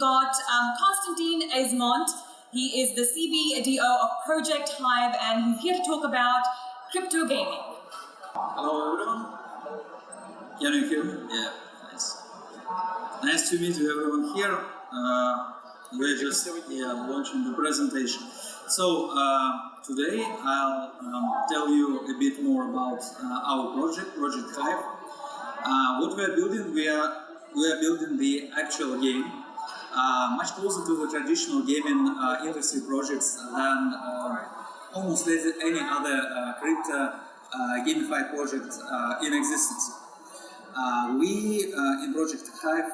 got Konstantin Eisymont. He is the CBDO of Project Hive, and he's here to talk about crypto gaming. Hello everyone. Can you hear me? Yeah, nice. Nice to meet you everyone here. We're just launching the presentation. So today I'll tell you a bit more about our project, Project Hive. What we are building, we are building the actual game, much closer to the traditional gaming industry projects than almost any other crypto gamified project in existence. We in Project Hive,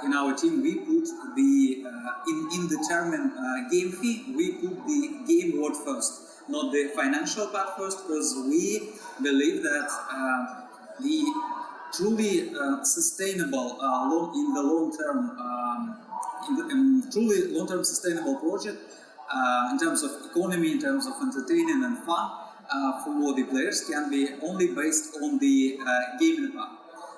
in our team, we put the in the term game fee, we put the game word first, not the financial part first, because we believe that the truly sustainable in the long term, truly long-term sustainable project in terms of economy, in terms of entertaining and fun for the players can be only based on the gaming part.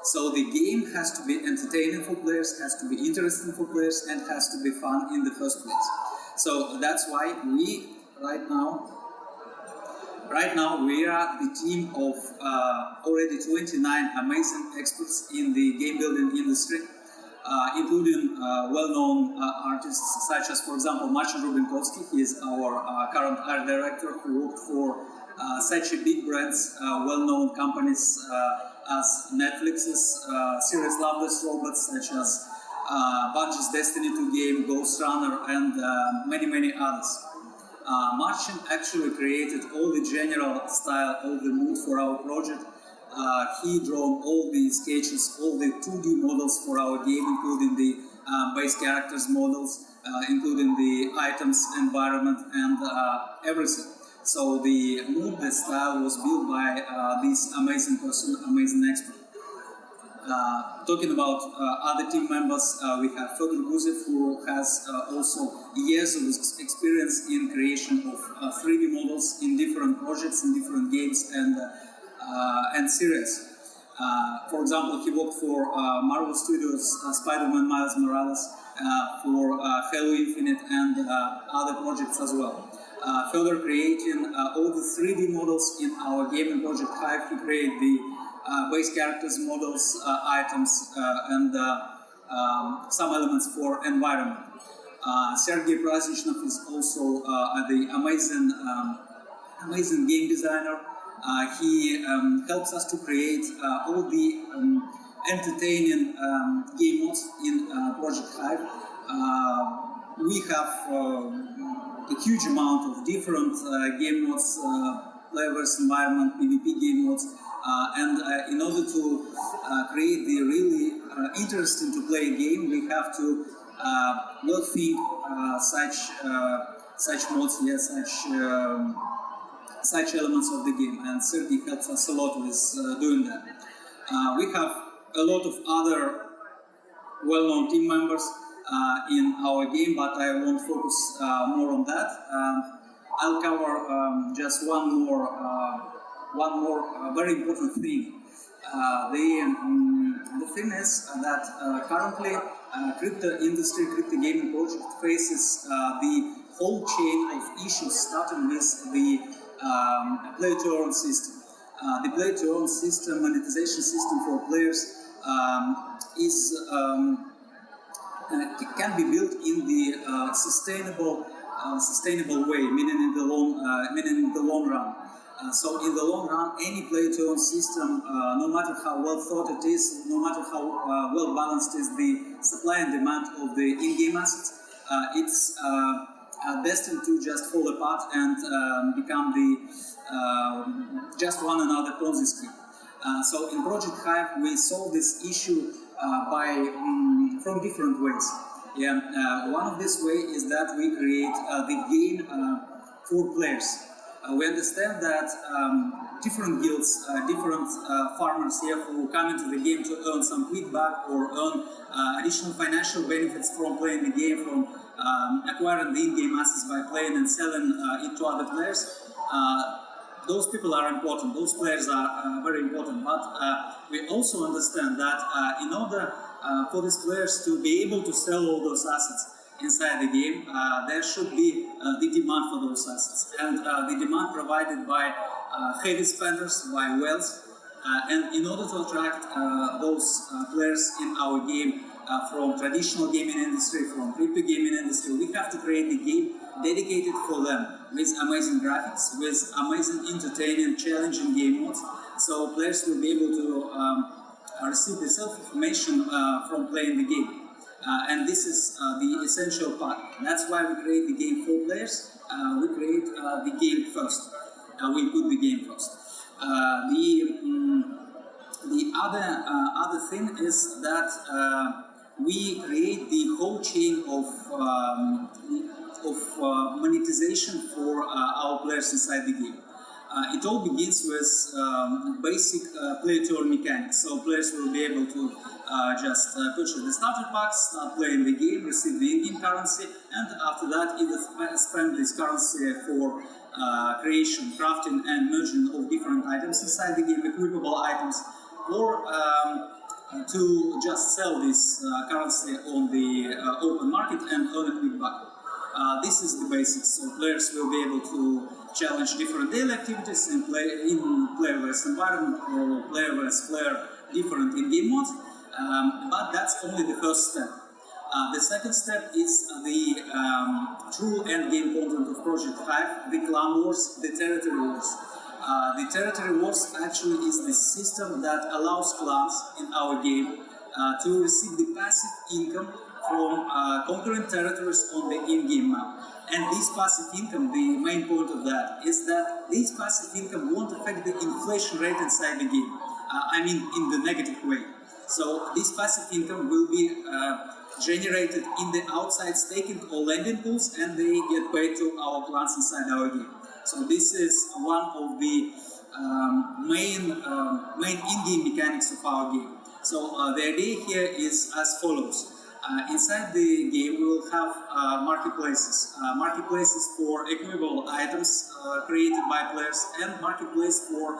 So the game has to be entertaining for players, has to be interesting for players, and has to be fun in the first place. So that's why we right now we are the team of already 29 amazing experts in the game building industry, including well-known artists such as, for example, Marcin Rubinkowski. He is our current art director who worked for such a big brands, well-known companies as Netflix's Serious Loveless robots, such as Bungie's Destiny 2 game, Ghost Runner, and many others. Marcin actually created all the general style, all the mood for our project. He drawn all the sketches, all the 2D models for our game, including the base characters models, including the items, environment, and everything. So the mood, the style was built by this amazing person, amazing expert. Talking about other team members, we have Fedor Guzev, who has also years of experience in creation of 3D models in different projects, in different games and series. For example, he worked for Marvel Studios' Spider-Man Miles Morales, for Halo Infinite, and other projects as well. Further creating all the 3D models in our gaming Project Hive. He created the base characters, models, items, and some elements for environment. Sergey Prasichnov is also the amazing game designer. He helps us to create all the entertaining game modes in Project Hive. We have a huge amount of different game modes, flavors, environment, PvP game modes, and in order to create the really interesting to play game, we have to well think such modes, such elements of the game, and Sergey helps us a lot with doing that. We have a lot of other well-known team members in our game, but I won't focus more on that. I'll cover just one more very important thing. The thing is that currently crypto industry, crypto gaming project faces the whole chain of issues, starting with the play-to-earn system. The play-to-earn system, monetization system for players, can be built in the sustainable way, meaning in the long run. So in the long run, any play-to-earn system, no matter how well thought it is, no matter how well balanced is the supply and demand of the in-game assets, it's destined to just fall apart and become the just one another Ponzi scheme. So in Project Hive, we solve this issue from different ways. One of this way is that we create the game for players. We understand that different guilds, different farmers here who come into the game to earn some feedback or earn additional financial benefits from playing the game, from acquiring the in-game assets by playing and selling it to other players. Those people are important, those players are very important, but we also understand that in order for these players to be able to sell all those assets inside the game, there should be the demand for those assets, and the demand provided by heavy spenders, by whales, and in order to attract those players in our game from traditional gaming industry, from crypto gaming industry, we have to create the game dedicated for them, with amazing graphics, with amazing, entertaining, challenging game modes, so players will be able to receive the self-information from playing the game. And this is the essential part. That's why we create the game for players. We create the game first. We put the game first. The other thing is that we create the whole chain of monetization for our players inside the game. It all begins with basic play-to-earn mechanics. So players will be able to just purchase the starter packs, start playing the game, receive the in-game currency, and after that either spend this currency for creation, crafting, and merging of different items inside the game, equipable items, or to just sell this currency on the open market and earn a quick buck. This is the basics. So players will be able to challenge different daily activities in player-less environment, or player-less player different in-game modes. But that's only the first step. The second step is the true end-game content of Project Hive, the clan wars, the territory wars. The territory wars actually is the system that allows clans in our game to receive the passive income from conquering territories on the in-game map. And this passive income, the main point of that, is that this passive income won't affect the inflation rate inside the game. I mean, in the negative way. So this passive income will be generated in the outside staking or lending pools, and they get paid to our clans inside our game. So this is one of the main in-game mechanics of our game. So the idea here is as follows. Inside the game we will have marketplaces. Marketplaces for equipable items created by players, and marketplace for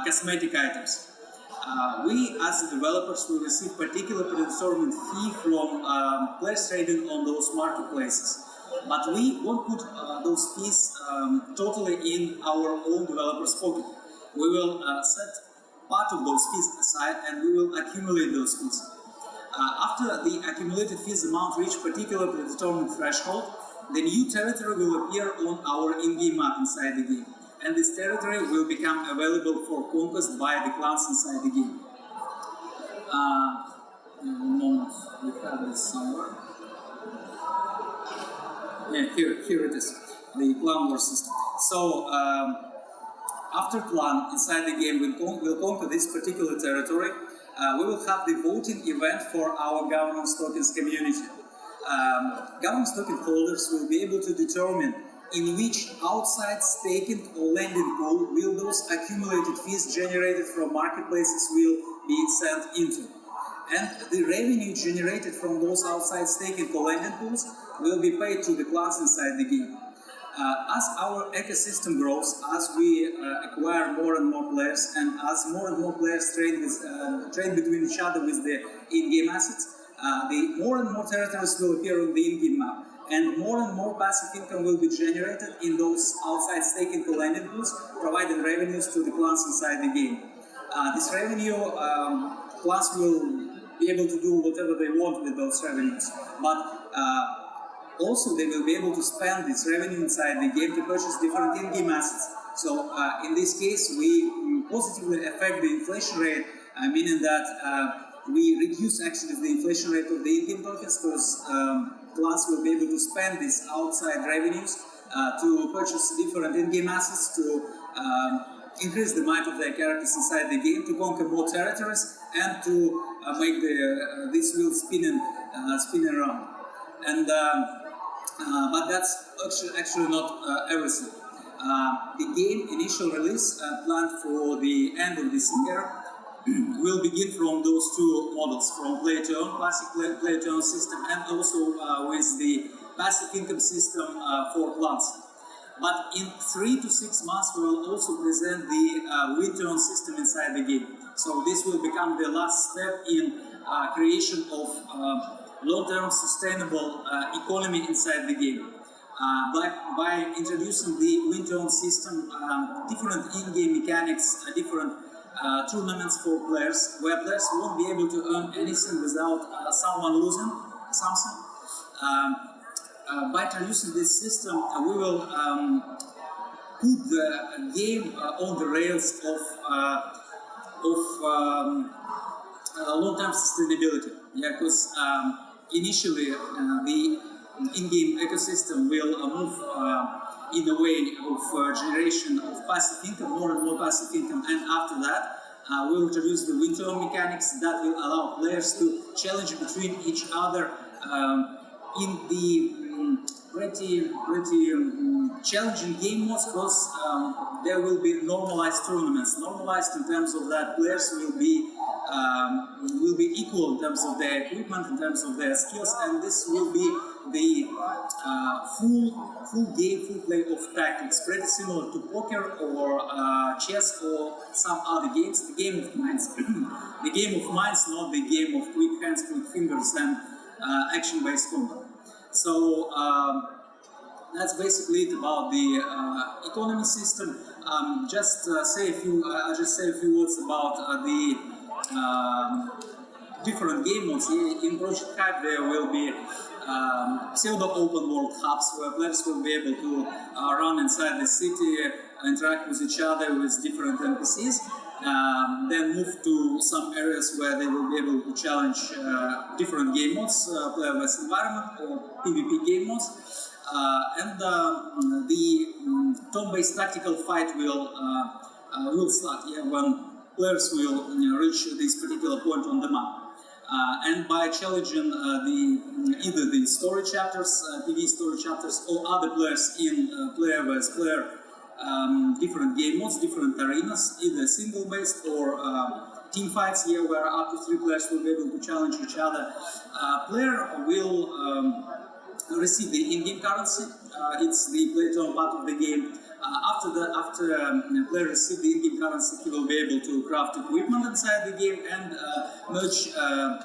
cosmetic items. We as developers will receive particular predetermined fee from players trading on those marketplaces. But we won't put those fees totally in our own developers' pocket. We will set part of those fees aside, and we will accumulate those fees. After the accumulated fees amount reach particular predetermined threshold, the new territory will appear on our in-game map inside the game, and this territory will become available for conquest by the clans inside the game. One moment, we have this somewhere. Yeah, here it is, the clan war system. So after clan inside the game will conquer this particular territory, we will have the voting event for our governance tokens community. Governance token holders will be able to determine in which outside staking or lending pool will those accumulated fees generated from marketplaces will be sent into. And the revenue generated from those outside staking or lending pools will be paid to the clans inside the game. As our ecosystem grows, as we acquire more and more players, and as more and more players trade between each other with the in-game assets, the more and more territories will appear on the in-game map, and more passive income will be generated in those outside staking or lending pools, providing revenues to the clans inside the game. This revenue, clans will be able to do whatever they want with those revenues, but also they will be able to spend this revenue inside the game to purchase different in-game assets. So in this case, we positively affect the inflation rate, meaning that we reduce actually the inflation rate of the in-game tokens, because clans will be able to spend these outside revenues to purchase different in-game assets, to increase the might of their characters inside the game, to conquer more territories, and to make this wheel spinning around. And but that's actually not everything. The game initial release planned for the end of this year will begin from those two models, from play-to-earn, classic play-to-earn system, and also with the passive income system for clans. But in 3 to 6 months we will also present the win-to-earn system inside the game. So this will become the last step in creation of long-term sustainable economy inside the game. By introducing the win-to-earn system, different in-game mechanics, different tournaments for players, where players won't be able to earn anything without someone losing something. By introducing this system, we will put the game on the rails of long-term sustainability. Yeah, because initially the in-game ecosystem will move in a way of generation of passive income, more and more passive income, and after that we'll introduce the win-to-earn mechanics that will allow players to challenge between each other in the pretty challenging game modes, because there will be normalized tournaments. Normalized in terms of that players will be equal in terms of their equipment, in terms of their skills, and this will be the full game, full play of tactics, pretty similar to poker or chess or some other games. The game of minds, the game of minds, not the game of quick hands, quick fingers, and action-based combat. So that's basically it about the economy system. Just say a few words about the different game modes. In Project Hive there will be pseudo-open world hubs where players will be able to run inside the city, interact with each other with different NPCs. Then move to some areas where they will be able to challenge different game modes, player-based environment or PvP game modes. And the turn-based tactical fight will start when players will reach this particular point on the map. And by challenging either the story chapters, PvE story chapters, or other players in player versus player different game modes, different arenas, either single-based or team fights here, where up to 3 players will be able to challenge each other. Player will receive the in-game currency. It's the play-to-earn part of the game. After player receives the in-game currency, he will be able to craft equipment inside the game and merge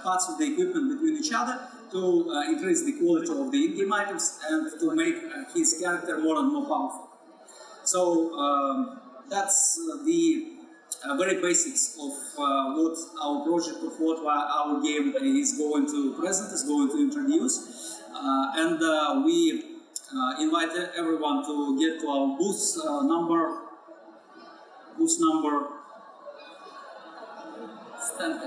parts of the equipment between each other to increase the quality of the in-game items and to make his character more and more powerful. So that's the very basics of what our project, of what our game is going to present, is going to introduce. And we invite everyone to get to our booth number stand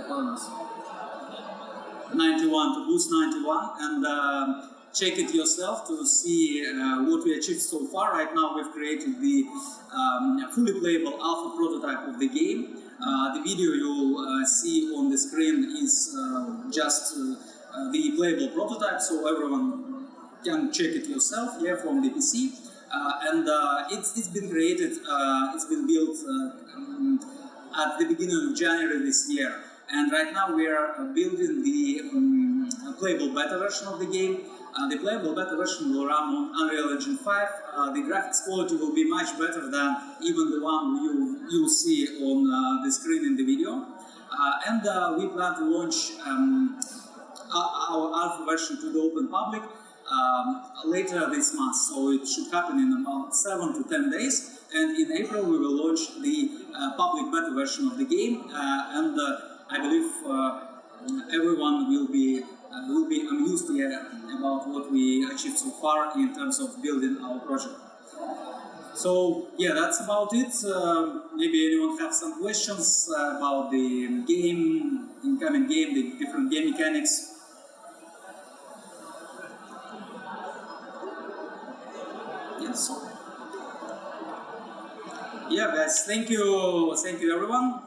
91, to booth 91, and check it yourself to see what we achieved so far. Right now we've created the fully playable alpha prototype of the game. The video you'll see on the screen is just the playable prototype, so everyone can check it yourself here from the PC. And it's been created, it's been built at the beginning of January this year. And right now we are building the playable beta version of the game. The playable beta version will run on Unreal Engine 5. The graphics quality will be much better than even the one you'll see on the screen in the video. And we plan to launch our alpha version to the open public later this month. So it should happen in about 7 to 10 days. And in April we will launch the public beta version of the game. And I believe everyone will be amused here about what we achieved so far in terms of building our project. So yeah, that's about it. Maybe anyone have some questions about the game, incoming game, the different game mechanics. Yes. Yeah, guys. Thank you everyone.